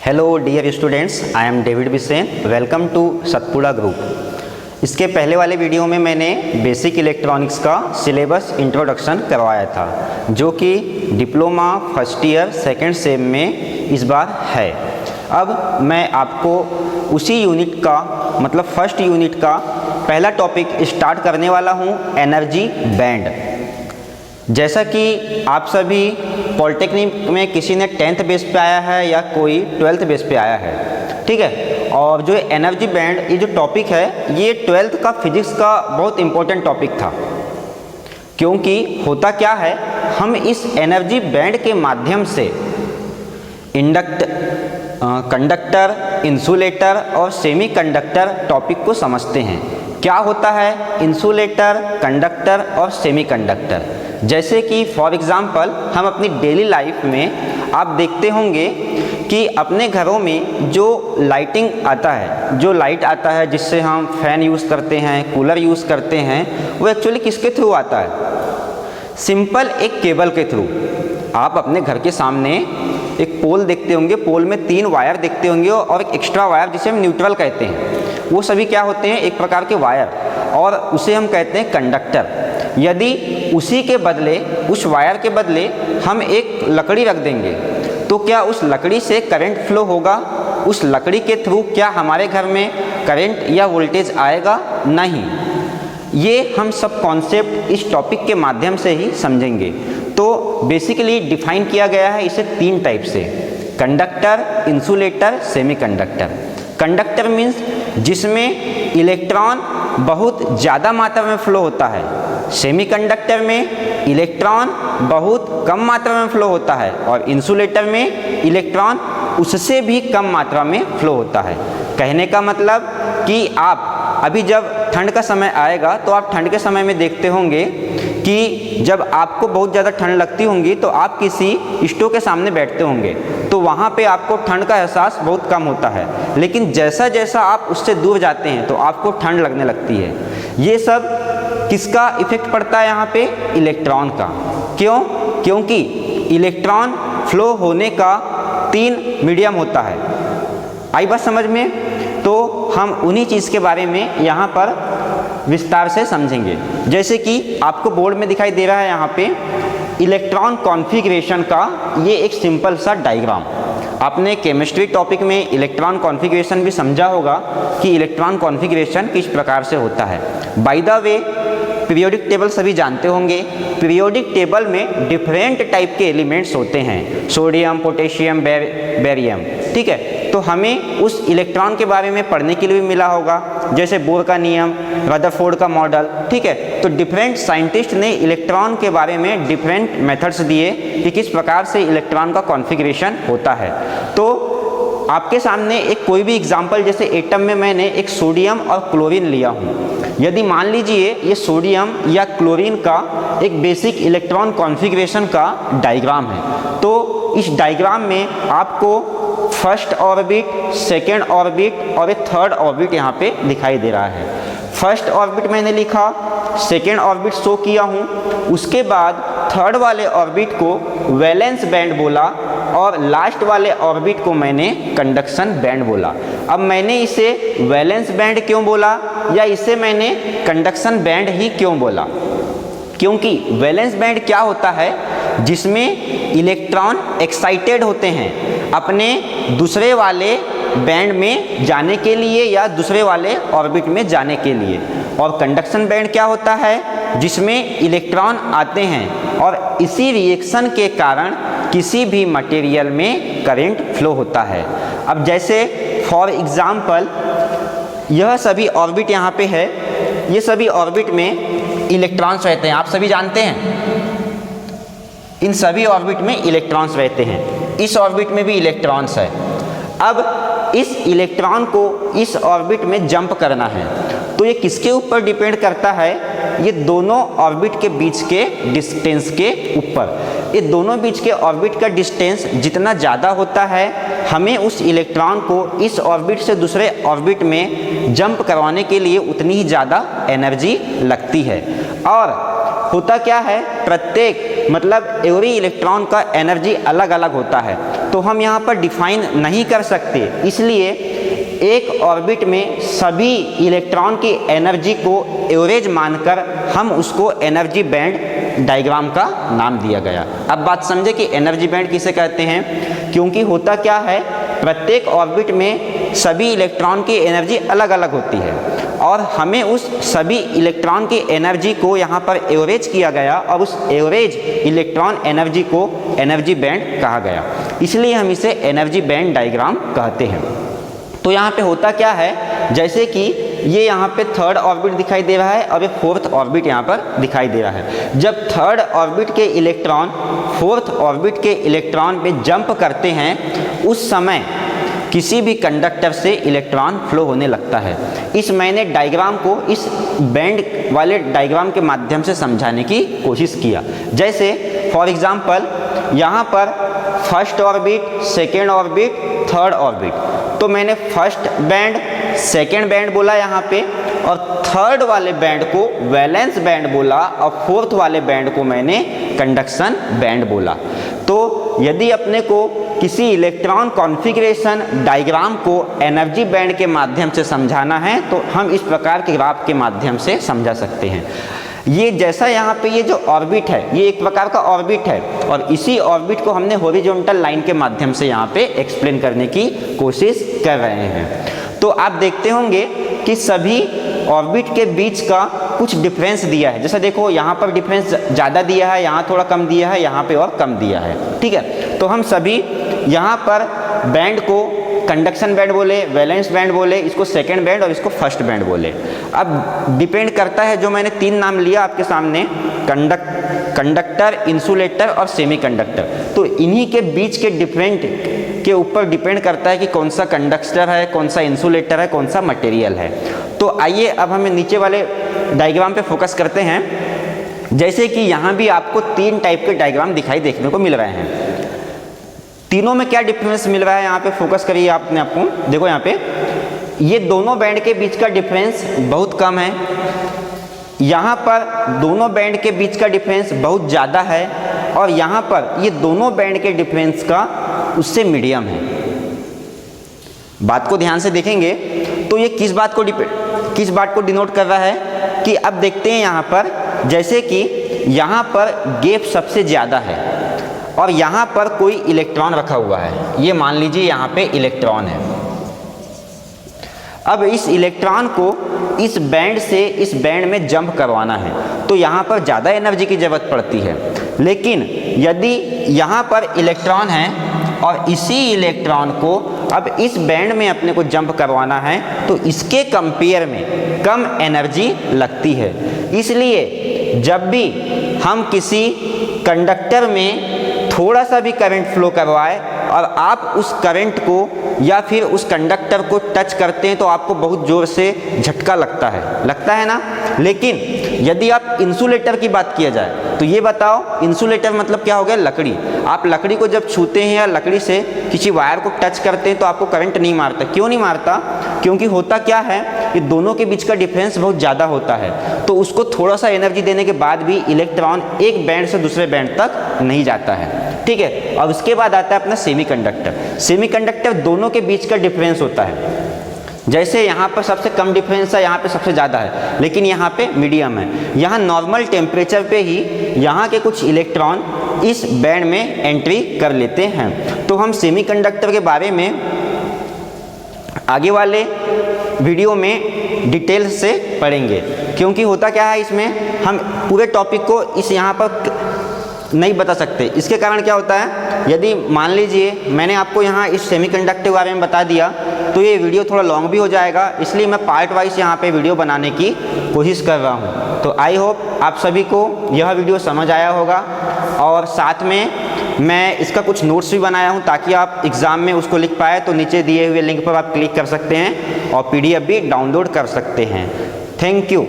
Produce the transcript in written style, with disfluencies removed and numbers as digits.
Hello dear students, I am David Bisen. Welcome to Satpura group. इसके पहले वाले वीडियो में मैंने बेसिक इलेक्ट्रॉनिक्स का सिलेबस इंट्रोडक्शन करवाया था, जो कि diploma first year second sem में इस बार है। अब मैं आपको उसी यूनिट का मतलब फर्स्ट यूनिट का पहला टॉपिक स्टार्ट करने वाला हूँ, एनर्जी बैंड। जैसा कि आप सभी पॉलिटेक्निक में किसी ने 10th बेस पे आया है या कोई 12th बेस पे आया है, ठीक है। और जो एनर्जी बैंड ये जो टॉपिक है, ये 12th का फिजिक्स का बहुत इम्पोर्टेंट टॉपिक था। क्योंकि होता क्या है, हम इस एनर्जी बैंड के माध्यम से कंडक्टर, इंसुलेटर और सेमी कंडक्टर टॉपिक को समझते हैं। क्या होता है इंसुलेटर, कंडक्टर और सेमी कंडक्टर? जैसे कि फॉर एग्ज़ाम्पल हम अपनी डेली लाइफ में आप देखते होंगे कि अपने घरों में जो लाइटिंग आता है, जो लाइट आता है जिससे हम फैन यूज़ करते हैं, कूलर यूज़ करते हैं, वो एक्चुअली किसके थ्रू आता है? सिंपल एक केबल के थ्रू। आप अपने घर के सामने एक पोल देखते होंगे, पोल में 3 वायर देखते होंगे और एक एक्स्ट्रा वायर जिसे हम न्यूट्रल कहते हैं। वो सभी क्या होते हैं? एक प्रकार के वायर, और उसे हम कहते हैं कंडक्टर। यदि उसी के बदले, उस वायर के बदले हम एक लकड़ी रख देंगे, तो क्या उस लकड़ी से करंट फ्लो होगा? उस लकड़ी के थ्रू क्या हमारे घर में करंट या वोल्टेज आएगा? नहीं। ये हम सब कॉन्सेप्ट इस टॉपिक के माध्यम से ही समझेंगे। तो बेसिकली डिफाइन किया गया है इसे 3 टाइप से: conductor, insulator, semi conductor. Conductor means जिसमें इलेक्ट्रॉन बहुत ज़्यादा मात्रा में फ्लो होता है। सेमी कंडक्टर में इलेक्ट्रॉन बहुत कम मात्रा में फ्लो होता है, और इंसुलेटर में इलेक्ट्रॉन उससे भी कम मात्रा में फ्लो होता है। कहने का मतलब कि आप अभी जब ठंड का समय आएगा, तो आप ठंड के समय में देखते होंगे कि जब आपको बहुत ज़्यादा ठंड लगती होंगी, तो आप किसी स्टोव के सामने बैठते होंगे, तो वहाँ पे आपको ठंड का एहसास बहुत कम होता है। लेकिन जैसा जैसा आप उससे दूर जाते हैं, तो आपको ठंड लगने लगती है। ये सब किसका इफेक्ट पड़ता है यहाँ पे? इलेक्ट्रॉन का। क्यों? क्योंकि इलेक्ट्रॉन फ्लो होने का 3 मीडियम होता है। आई बात समझ में? तो हम उन्हीं चीज़ के बारे में यहाँ पर विस्तार से समझेंगे। जैसे कि आपको बोर्ड में दिखाई दे रहा है यहाँ पे इलेक्ट्रॉन कॉन्फ़िगरेशन का ये एक सिंपल सा डायग्राम। आपने केमिस्ट्री टॉपिक में इलेक्ट्रॉन कॉन्फ़िगरेशन भी समझा होगा कि इलेक्ट्रॉन कॉन्फ़िगरेशन किस प्रकार से होता है। By the way, periodic table सभी जानते होंगे। पीरियोडिक टेबल में डिफरेंट टाइप के एलिमेंट्स होते हैं, सोडियम, पोटेशियम, बेरियम, ठीक है। तो हमें उस इलेक्ट्रॉन के बारे में पढ़ने के लिए भी मिला होगा, जैसे बोर का नियम, रदरफोर्ड का मॉडल, ठीक है। तो डिफरेंट साइंटिस्ट ने इलेक्ट्रॉन के बारे में डिफरेंट मेथड्स दिए कि किस प्रकार से इलेक्ट्रॉन का कॉन्फ़िगरेशन होता है। तो आपके सामने एक कोई भी एग्जाम्पल, जैसे एटम में मैंने एक सोडियम और क्लोरीन लिया हूँ। यदि मान लीजिए ये सोडियम या क्लोरीन का एक बेसिक इलेक्ट्रॉन कॉन्फ़िगरेशन का डायग्राम है, तो इस डायग्राम में आपको फर्स्ट ऑर्बिट, सेकेंड ऑर्बिट और एक थर्ड ऑर्बिट यहाँ पे दिखाई दे रहा है। फर्स्ट ऑर्बिट मैंने लिखा, सेकेंड ऑर्बिट शो किया हूँ, उसके बाद थर्ड वाले ऑर्बिट को वैलेंस बैंड बोला, और लास्ट वाले ऑर्बिट को मैंने कंडक्शन बैंड बोला। अब मैंने इसे वैलेंस बैंड क्यों बोला, या इसे मैंने कंडक्शन बैंड ही क्यों बोला? क्योंकि वैलेंस बैंड क्या होता है? जिसमें इलेक्ट्रॉन एक्साइटेड होते हैं अपने दूसरे वाले बैंड में जाने के लिए या दूसरे वाले ऑर्बिट में जाने के लिए। और कंडक्शन बैंड क्या होता है? जिसमें इलेक्ट्रॉन आते हैं और इसी रिएक्शन के कारण किसी भी मटेरियल में करंट फ्लो होता है। अब जैसे फॉर एग्जाम्पल यह सभी ऑर्बिट यहाँ पे है, ये सभी ऑर्बिट में इलेक्ट्रॉन्स रहते हैं, आप सभी जानते हैं। इन सभी ऑर्बिट में इलेक्ट्रॉन्स रहते हैं, इस ऑर्बिट में भी इलेक्ट्रॉन्स है। अब इस इलेक्ट्रॉन को इस ऑर्बिट में जंप करना है, तो ये किसके ऊपर डिपेंड करता है? ये दोनों ऑर्बिट के बीच के डिस्टेंस के ऊपर। ये दोनों बीच के ऑर्बिट का डिस्टेंस जितना ज़्यादा होता है, हमें उस इलेक्ट्रॉन को इस ऑर्बिट से दूसरे ऑर्बिट में जंप करवाने के लिए उतनी ही ज़्यादा एनर्जी लगती है। और होता क्या है, प्रत्येक मतलब एवरी इलेक्ट्रॉन का एनर्जी अलग अलग होता है। तो हम यहाँ पर डिफाइन नहीं कर सकते, इसलिए एक ऑर्बिट में सभी इलेक्ट्रॉन की एनर्जी को एवरेज मानकर हम उसको एनर्जी बैंड डायग्राम का नाम दिया गया। अब बात समझे कि एनर्जी बैंड किसे कहते हैं, क्योंकि होता क्या है, प्रत्येक ऑर्बिट में सभी इलेक्ट्रॉन की एनर्जी अलग अलग होती है और हमें उस सभी इलेक्ट्रॉन की एनर्जी को यहाँ पर एवरेज किया गया और उस एवरेज इलेक्ट्रॉन एनर्जी को एनर्जी बैंड कहा गया, इसलिए हम इसे एनर्जी बैंड डायग्राम कहते हैं। तो यहाँ पे होता क्या है, जैसे कि ये यहाँ पे थर्ड ऑर्बिट दिखाई दे रहा है और ये फोर्थ ऑर्बिट यहाँ पर दिखाई दे रहा है। जब थर्ड ऑर्बिट के इलेक्ट्रॉन फोर्थ ऑर्बिट के इलेक्ट्रॉन पे जंप करते हैं, उस समय किसी भी कंडक्टर से इलेक्ट्रॉन फ्लो होने लगता है। इस मैंने डायग्राम को इस बैंड वाले डायग्राम के माध्यम से समझाने की कोशिश किया। जैसे फॉर एग्जांपल यहाँ पर first orbit, second orbit, third orbit, तो मैंने फर्स्ट बैंड, सेकेंड बैंड बोला यहाँ पे, और थर्ड वाले बैंड को वैलेंस बैंड बोला और फोर्थ वाले बैंड को मैंने कंडक्शन बैंड बोला। तो यदि अपने को किसी इलेक्ट्रॉन कॉन्फ़िगरेशन डायग्राम को एनर्जी बैंड के माध्यम से समझाना है तो हम इस प्रकार के ग्राफ के माध्यम से समझा सकते हैं। ये जैसा यहाँ पे ये जो ऑर्बिट है, ये एक प्रकार का ऑर्बिट है और इसी ऑर्बिट को हमने हॉरिजॉन्टल लाइन के माध्यम से यहाँ पे एक्सप्लेन करने की कोशिश कर रहे हैं। तो आप देखते होंगे कि सभी ऑर्बिट के बीच का कुछ डिफरेंस दिया है। जैसा देखो यहाँ पर डिफरेंस ज़्यादा दिया है, यहाँ थोड़ा कम दिया है, यहाँ पे और कम दिया है, ठीक है। तो हम सभी यहाँ पर बैंड को कंडक्शन बैंड बोले, वैलेंस बैंड बोले, इसको सेकेंड बैंड और इसको फर्स्ट बैंड बोले। अब डिपेंड करता है, जो मैंने 3 नाम लिया आपके सामने, कंडक्टर, इंसुलेटर और सेमीकंडक्टर, तो इन्हीं के बीच के डिफरेंट के ऊपर डिपेंड करता है कि कौन सा कंडक्टर है, कौन सा इंसुलेटर है, कौन सा मटेरियल है। तो आइए अब हमें नीचे वाले डायग्राम पे फोकस करते हैं। जैसे कि यहाँ भी आपको 3 टाइप के डायग्राम दिखाई देखने को मिल रहे हैं। तीनों में क्या डिफरेंस मिल रहा है, यहाँ पे फोकस करिए आप अपने आप को। देखो यहाँ पे ये दोनों बैंड के बीच का डिफरेंस बहुत कम है, यहाँ पर दोनों बैंड के बीच का डिफरेंस बहुत ज़्यादा है और यहाँ पर ये दोनों बैंड के डिफरेंस का उससे मीडियम है। बात को ध्यान से देखेंगे तो ये किस बात को डिनोट कर रहा है कि अब देखते हैं यहाँ पर, जैसे कि यहाँ पर गैप सबसे ज़्यादा है और यहाँ पर कोई इलेक्ट्रॉन रखा हुआ है। ये मान लीजिए यहाँ पे इलेक्ट्रॉन है। अब इस इलेक्ट्रॉन को इस बैंड से इस बैंड में जंप करवाना है तो यहाँ पर ज़्यादा एनर्जी की ज़रूरत पड़ती है। लेकिन यदि यहाँ पर इलेक्ट्रॉन है और इसी इलेक्ट्रॉन को अब इस बैंड में अपने को जंप करवाना है तो इसके कंपेयर में कम एनर्जी लगती है। इसलिए जब भी हम किसी कंडक्टर में थोड़ा सा भी करंट फ्लो करवाए और आप उस करंट को या फिर उस कंडक्टर को टच करते हैं तो आपको बहुत ज़ोर से झटका लगता है ना। लेकिन यदि आप इंसुलेटर की बात किया जाए तो ये बताओ, इंसुलेटर मतलब क्या हो गया, लकड़ी। आप लकड़ी को जब छूते हैं या लकड़ी से किसी वायर को टच करते हैं तो आपको करंट नहीं मारता। क्यों नहीं मारता? क्योंकि होता क्या है, ये दोनों के बीच का डिफरेंस बहुत ज़्यादा होता है तो उसको थोड़ा सा एनर्जी देने के बाद भी इलेक्ट्रॉन एक बैंड से दूसरे बैंड तक नहीं जाता है, ठीक है। और उसके बाद आता है अपना सेमीकंडक्टर। सेमीकंडक्टर दोनों के बीच का डिफरेंस होता है। जैसे यहाँ पर सबसे कम डिफरेंस है, यहाँ पे सबसे ज़्यादा है, लेकिन यहाँ पे मीडियम है। यहाँ नॉर्मल टेम्परेचर पे ही यहाँ के कुछ इलेक्ट्रॉन इस बैंड में एंट्री कर लेते हैं। तो हम सेमीकंडक्टर के बारे में आगे वाले वीडियो में डिटेल से पढ़ेंगे, क्योंकि होता क्या है, इसमें हम पूरे टॉपिक को इस यहाँ पर नहीं बता सकते। इसके कारण क्या होता है, यदि मान लीजिए मैंने आपको यहाँ इस सेमीकंडक्टर के बारे में बता दिया तो ये वीडियो थोड़ा लॉन्ग भी हो जाएगा, इसलिए मैं पार्ट वाइज यहाँ पे वीडियो बनाने की कोशिश कर रहा हूँ। तो आई होप आप सभी को यह वीडियो समझ आया होगा और साथ में मैं इसका कुछ नोट्स भी बनाया हूँ ताकि आप एग्ज़ाम में उसको लिख पाए। तो नीचे दिए हुए लिंक पर आप क्लिक कर सकते हैं और PDF भी डाउनलोड कर सकते हैं। Thank you.